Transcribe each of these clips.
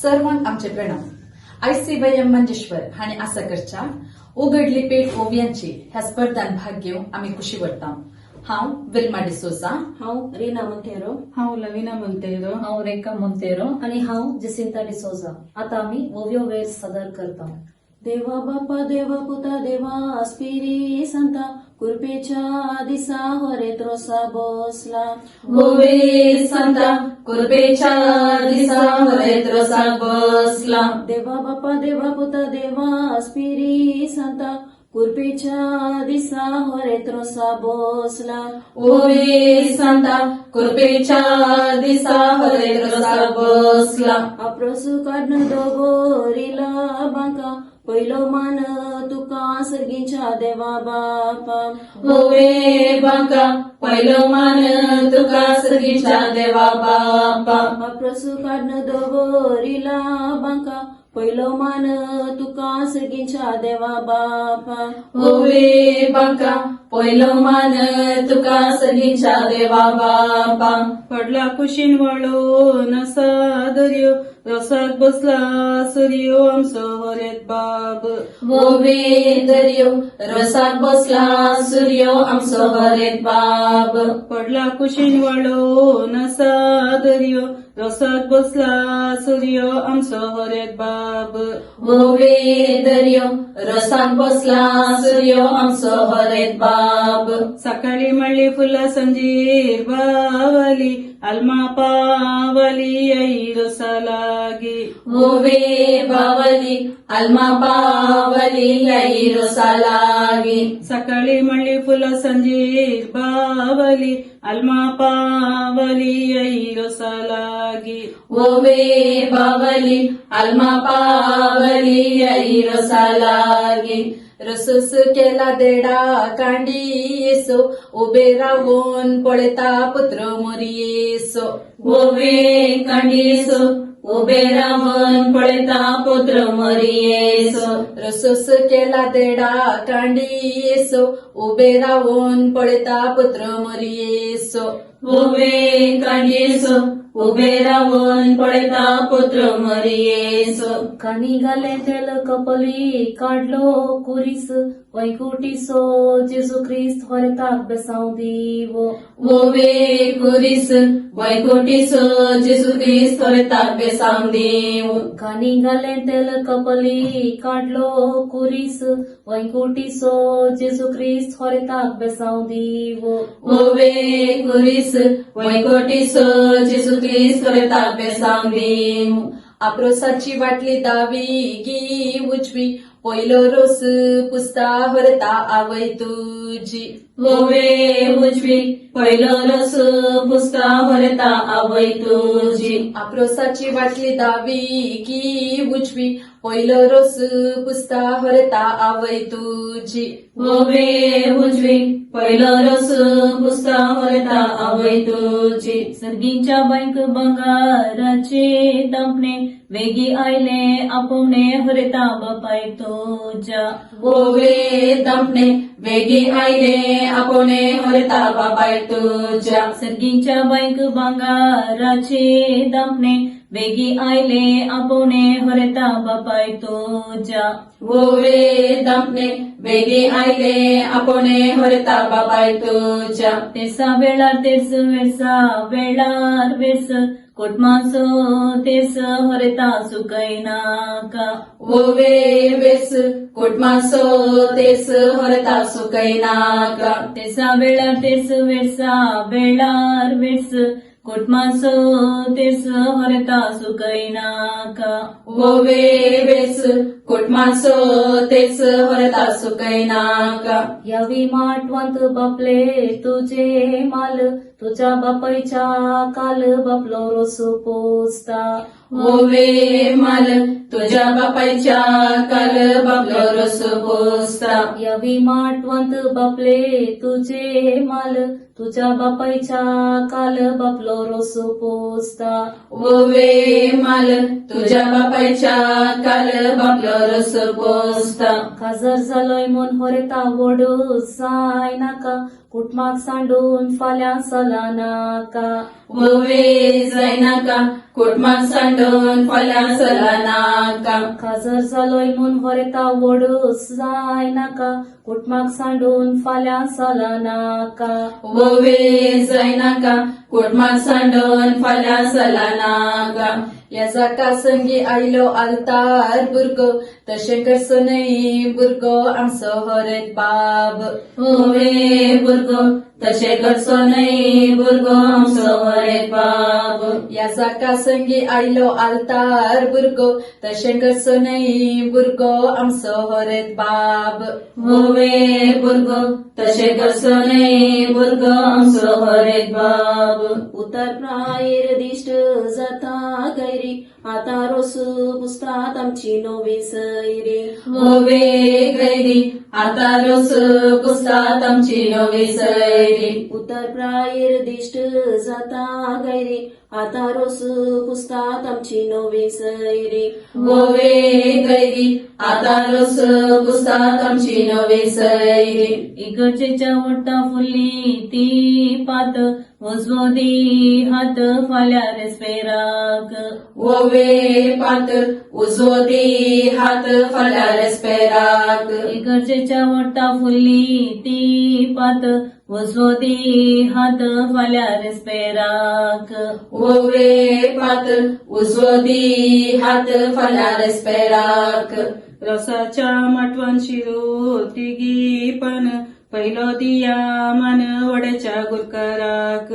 सर्वांक आमचे प्रणाम. आयज सीबायएम मंजेश्वर हांणी आसा करच्या उगडली पेट ओवियांची ह्या स्पर्धांत भाग घेवंक आमी खुशी भरता. हांव विल्मा डिसोजा. हांव रीना मोंतेरो. हांव लविना मोंतेरो. हांव रेखा मोंतेरो. आणि हांव जसिंता डिसोजा. आता आमी ओवियो वेळ सादर करता. देवा बापा देवा पुता देवा स्पिरी संता कुरपेच्या दिसा हरे त्रोसा बसला. गोवे संता कुरपेच्या दिसा हरे त्रोसा बसला. देवा बापा देवा पुता देवा स्पिरी संता कुरपेच्या दिसा हरे त्रोसा बसला. गोवे संता कुरपेच्या दिसा हरे त्रोसा बसला. आप्रोसू काढणं दोबोरीला बांका पहिलो मान तुका सर्गीच्या देवा बापा. गोवे बांका पहिलो मान तुका सर्गीच्या देवा बापा. आप्रोसू काढणं दोबोरीला बांका पहिलो मान तुका सर्गीच्या देवा बापा. गोवे बांका पहिलो मान तुका सर्गीच्या देवा बापा. पडला कुशीन वळून असा दर्यो रसात बसला सूर्यो आमचो हरेत बाब. गोवे दर्यो रसात बसला सूर्यो आमचो हरेत बाब. पडला कुशीन वळून असा दर्यो रसात बसला सूर्यो आमचो हरेत बाब. गोवे दर्यो रसात बसला सूर्यो आमचो हरेत बाब. सकाळी मळली फुला संजीर बावली आलमा पावली आई रसा लागी. गोवे बावली आलमा पावली आई रसा लागी. सकाळी मळली फुला संजीर बावली आलमा पावली आई रसा लागी. गोवे बावली आलमा पावली आई रसा लागी. रसूस केला देडा कांडी येसो उबे रावून पळता पुत्र मोरी येसो. गोवे कांडीसो उबे रावून पळता पुत्र मोरी येसो. रसूस केला देडा कांडी येसो उबे रावून पळता पुत्र मोरी येसो. गोवे कांडीसो उबे रावून पळता पुत्र मोरी येसो. कानी घाले तेल कपली काढलो कुरीस वैकुटीसो जेजू ख्रिस्त हरताक बेसाव दिवो. गोवे कुरीस वैकुटीसो जेजू ख्रिस्त हरताक बेसाव दिवो. कानी घाले तेल कपली काढलो कुरीस वैकुटीसो जेजू ख्रिस्त हरताक बेसाव दिवो. गोवे कुरीस वैकुटीसो जेजू ख्रिस्त हरताक बेसाव दिवो. आप्रोसाची वाटली दावी गी उजवी पहिलो रोस पुस्ता हरता आवय तुझी. गोवे उजवी पहिलो रोस पुस्ता हरता आवय तुझी. आप्रोसाची वाटली दावी की उजवी पहिलो रोस पुस्ता हरता आवय तुझी. गोवे उजवी पहिलो रोस पुस्ता हरता आवय तुझी. सर्गींच्या बायक बंगाराचे दमणे वेगी आयले आपुणे हरता बापाय तुझ्या. गोवे दमणे वेगी आयले आपुणे हरता बापाय तुझ्या. सर्गींच्या बायक बंगाराचे दमणे वेगी आयले आपुणे हरता बापाय तुझ्या. गोवे दमणे वेगी आयले आपुणे हरता बापाय तुझ्या. तेसा वेळार तेस वेळसा वेळार वेस कोटमासो तेस हरता सुकैनाका. गोवे वेस कुटमासो तेस हरता सुकैनाका. तेसा वेळार तेस वेळसा वेळार वेस कोटमासो तेस हरता सुकैनाका. गोवे वेस कुटमासो तेस हरता सुकैनाका. यावी माटवंत बापले तुझे माल तुझ्या बापायच्या काल बापलो रोसो पोसता. गोवे माल तुझ्या बापायच्या काल बापलो रोस पोसता. यावी माटवंत बापले तुझे माल तुझ्या बापायच्या काल बापलो रोसो पोसता. गोवे माल तुझ्या बापायच्या काल बापलो रोस पोसता. खाजर जालोय मन हरता वडू साय नाका कुटमाक सांडून फाल्यां चला नाका वोवे जायनाका कुटमाक सांडून फाल्यां चला नाका काजर जालोय म्हूण वरेता ओडूस जाय नाका कुटमाक सांडून फाल्यां चला नाका वोवे जायनाका कुटमाक सांडून फाल्यां चला नाका याजाका संगी आयलो आलतार भुरगो तशें करचो न्हय भुरगो आमचो हरेत बाब वोवे भुरगो तशें करचो न्हय भुरगो आमचो हरेत बाब याजाका संगी आयलो आलतार भुरगो तशें करचो न्हय भुरगो आमचो हरेत बाब वोवे भुरगो तशें करचो न्हय भुरगो आमचो हरेत बाब उतर प्रायर दिश्ट जाता गैरी आता रोसू पुसतात आमची नवी सैरी वोवे गैरी आता रोस पुसतात आमची नवी सैरी उतर प्रायर दिश्ट जाता गैरी आता रोसू पुसतात आमची नवी सैरी वोवे गैरी आता रोस पुसतात आमची नवी सैरी इकडचेच्या वट्टा फुल्ली ती पात वजवदी हात फाल्या रेस्पेराक वोवे पात उजवो दी हात फाल्या रेस्पेराक इकडचेच्या वट्टा फुल्ली ती पात वजवदी हात फाल्या रेस्पेराक वोवे पात उजवो दी हात फाल्या रेस्पेराक रसाच्या माटवान शिरो तिगी पण पहिलो दिया मन वड्याच्या गुरकाराक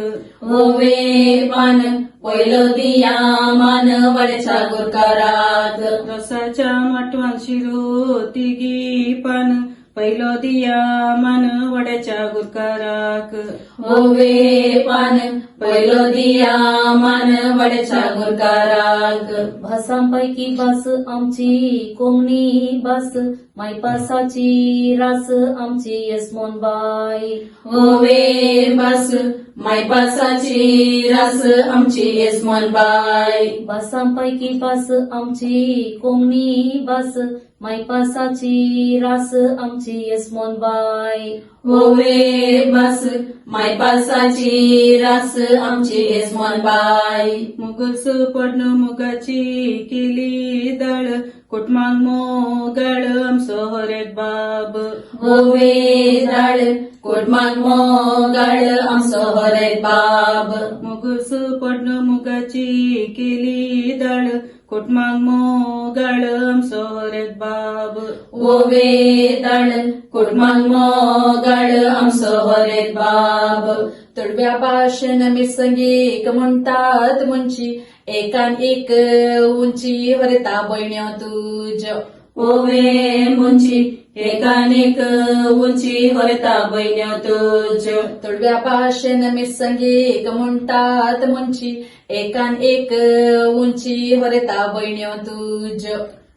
वोवे पान पयलो दिया मान वड्याच्या गुरकाराक रसाच्या माटवान शिरो तिगी पण पहिलो दिया मन वड्याच्या गुरकाराक वोवे पान पयलो दिया मान वड्याच्या गुरकाराक भासांपैकी भास आमची कोंकणी भास मायपासाची रास आमची येसमोनबाई वोवे भास मायपासाची रास आमची येसमोनबाई भासांपैकी भास आमची कोंकणी भास मायपासाची रास आमची येसमोनबाई वोवे भास मायपासाची रास आमची येसमोनबाई मुगस पडन मुगाची केली दळ कुटमांग मोगळ आमचो हरेत बाब वोवे दाळ कोटमाग मोगाळ आमचो हरेत बाब मुगस पडन मुगाची केली दळ कुटमांग मोगळ आमचो हरेत बाब वोवे दाळ कोटमाग मोगाळ आमचो हरेत बाब तुडव्या भाशेन मिरसंगीक म्हणटात मुंची एकान एक उंची हरता भयण्यो तुज वोवे मुंची एकानेक उंची हरता भयण्यो तुज तुडव्या भाशेन मिरसंगीक म्हणटात मुंची एकान एक उंची हरता भयण्यो तुज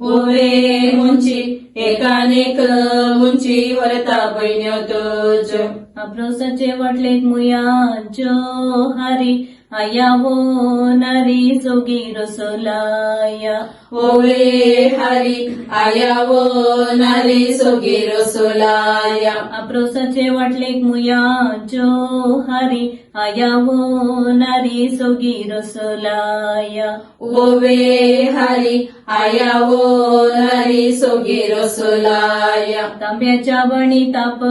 वोवे मुंची एकानेक उंची हरता भयण्यो तुज अप्रोसाचे वाटलेक मुया जो हारी आया वो नारी जोगी रसोलाया वोवे हारी आया वो नारी सोगी रसोलाया अप्रोसाचे वाटलेक मुया जो हारी आया वो नारी जोगी रसोलाया वोवे हारी आया वो नारी सोगी रसोलाया तांब्याच्या बणी ताप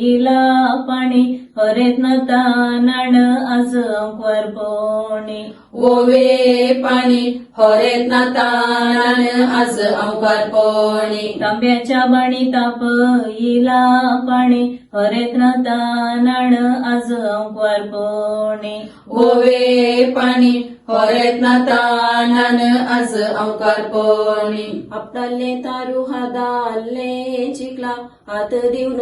येला पाणी हरेत नता नाण आज अंकवार पोणी वोवे पाणी हरेत नातान आज अंकार पोणी तांब्याच्या बाणी ताप येला पाणी हरेत नता नाण आज अंकवार पोणी वोवे पाणी हरेत नातान आज अंकार पोणी आपटाले तारू हादाले चिकला हात दिवन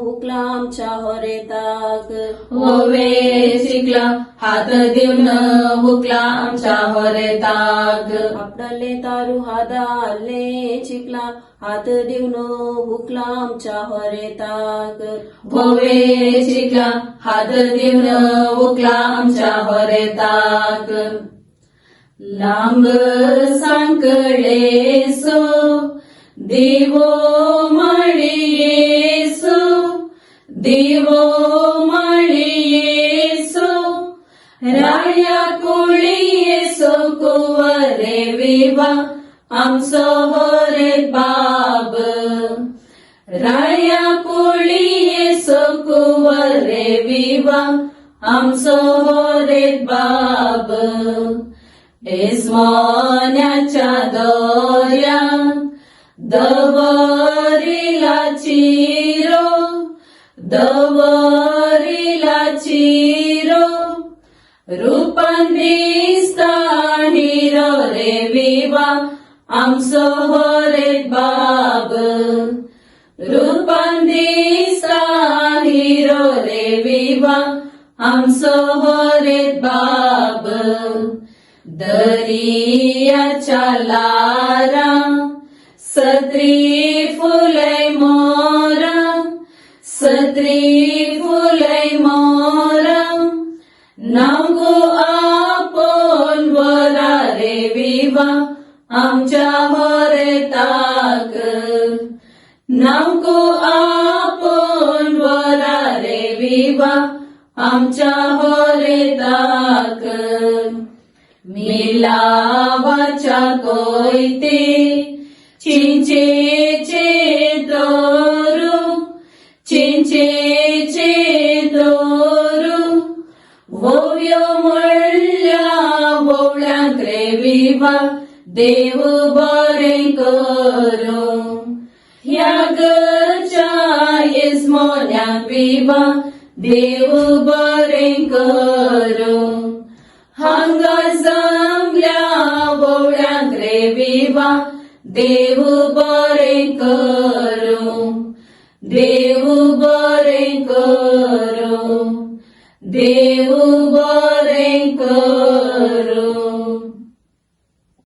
हुकला आमच्या हरेताक वोवे चिकला हात दिवन हुकला आमच्या हरेताक आपटाले तारू हादाले चिकला हात दिवन हुकला आमच्या हरेताक वोवे चिकला हात दिवन हुकला आमच्या हरेताक लांब सांकळे सो दिवो माळी सो दिवो विवा आमचो होरेत बाब राया कुळी सोकुवरे विवा आमचो होरेत बाब एस्मोन्याच्या दोऱ्यात दवरिला चिरो रूपान दिसता हिरो रे विवा आमचो होरेत बाब रूपान दिसता हिरो रे विवा आमचो होरेत बाब दर्याच्या लारा सत्री फुलै मोरा नांगो आपोन वरा रे विवा आमच्या होरेताक नांगो आपोन वरा रे विवा आमच्या होरेताक मिलावाच्या कोयते चिंचेचे दोरू वोव्यो म्हणल्या वोवळ्यांक रे विवा देव बरें करूं ह्या घरच्या येजमोन्याक विवा देव बरें करूं हांगा जमल्या वोवळ्यांक रे विवा देव बरें करूं देव बरें करूं देव बरें करूं